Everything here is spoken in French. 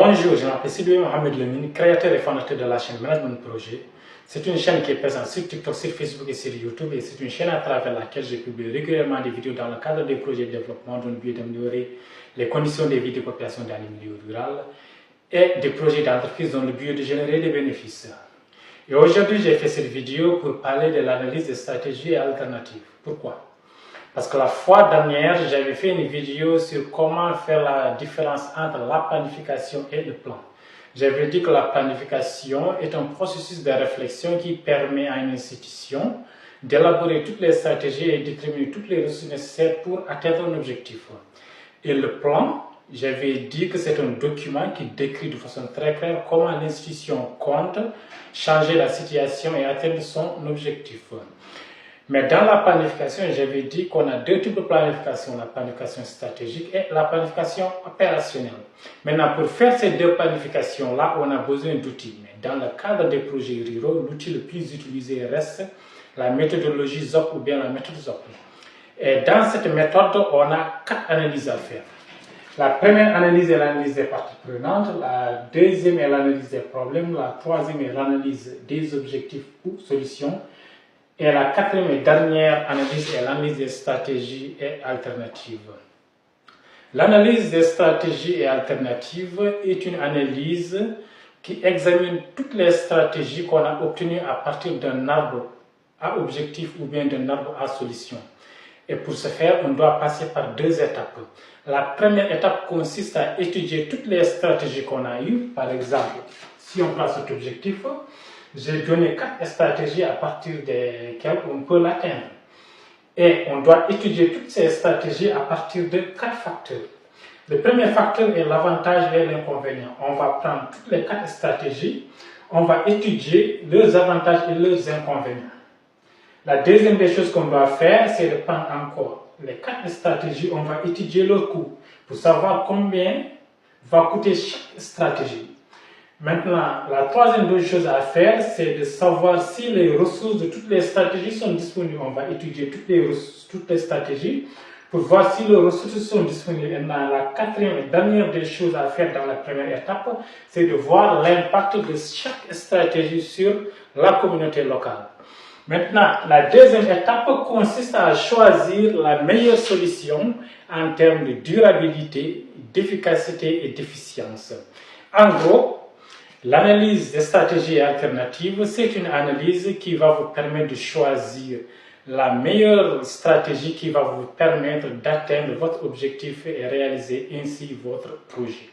Bonjour, je m'appelle Sylvain Mohamed Lemine, créateur et fondateur de la chaîne Management Projet. C'est une chaîne qui est présente sur TikTok, sur Facebook et sur YouTube, et c'est une chaîne à travers laquelle je publie régulièrement des vidéos dans le cadre des projets de développement dont le but d'améliorer les conditions de vie des populations dans les milieux ruraux et des projets d'entreprise dont le but est de générer des bénéfices. Et aujourd'hui, j'ai fait cette vidéo pour parler de l'analyse des stratégies et alternatives. Pourquoi? Parce que la fois dernière, j'avais fait une vidéo sur comment faire la différence entre la planification et le plan. J'avais dit que la planification est un processus de réflexion qui permet à une institution d'élaborer toutes les stratégies et de déterminer toutes les ressources nécessaires pour atteindre un objectif. Et le plan, j'avais dit que c'est un document qui décrit de façon très claire comment l'institution compte changer la situation et atteindre son objectif. Mais dans la planification, j'avais dit qu'on a deux types de planification, la planification stratégique et la planification opérationnelle. Maintenant, pour faire ces deux planifications-là, on a besoin d'outils. Mais dans le cadre des projets ruraux, l'outil le plus utilisé reste la méthodologie ZOP ou bien la méthode ZOP. Et dans cette méthode, on a 4 analyses à faire. La première analyse est l'analyse des parties prenantes, la deuxième est l'analyse des problèmes, la troisième est l'analyse des objectifs ou solutions, et la quatrième et dernière analyse est l'analyse des stratégies et alternatives. L'analyse des stratégies et alternatives est une analyse qui examine toutes les stratégies qu'on a obtenues à partir d'un arbre à objectif ou bien d'un arbre à solution. Et pour ce faire, on doit passer par 2 étapes. La première étape consiste à étudier toutes les stratégies qu'on a eues. Par exemple, si on prend cet objectif, j'ai donné 4 stratégies à partir desquelles on peut l'atteindre. Et on doit étudier toutes ces stratégies à partir de 4 facteurs. Le premier facteur est l'avantage et l'inconvénient. On va prendre toutes les 4 stratégies, on va étudier leurs avantages et leurs inconvénients. La deuxième des choses qu'on doit faire, c'est de prendre encore les 4 stratégies, on va étudier leur coût pour savoir combien va coûter chaque stratégie. Maintenant, la troisième des choses à faire, c'est de savoir si les ressources de toutes les stratégies sont disponibles. On va étudier toutes les stratégies pour voir si les ressources sont disponibles. Et la quatrième et dernière des choses à faire dans la première étape, c'est de voir l'impact de chaque stratégie sur la communauté locale. Maintenant, la deuxième étape consiste à choisir la meilleure solution en termes de durabilité, d'efficacité et d'efficience. En gros, l'analyse des stratégies alternatives, c'est une analyse qui va vous permettre de choisir la meilleure stratégie qui va vous permettre d'atteindre votre objectif et réaliser ainsi votre projet.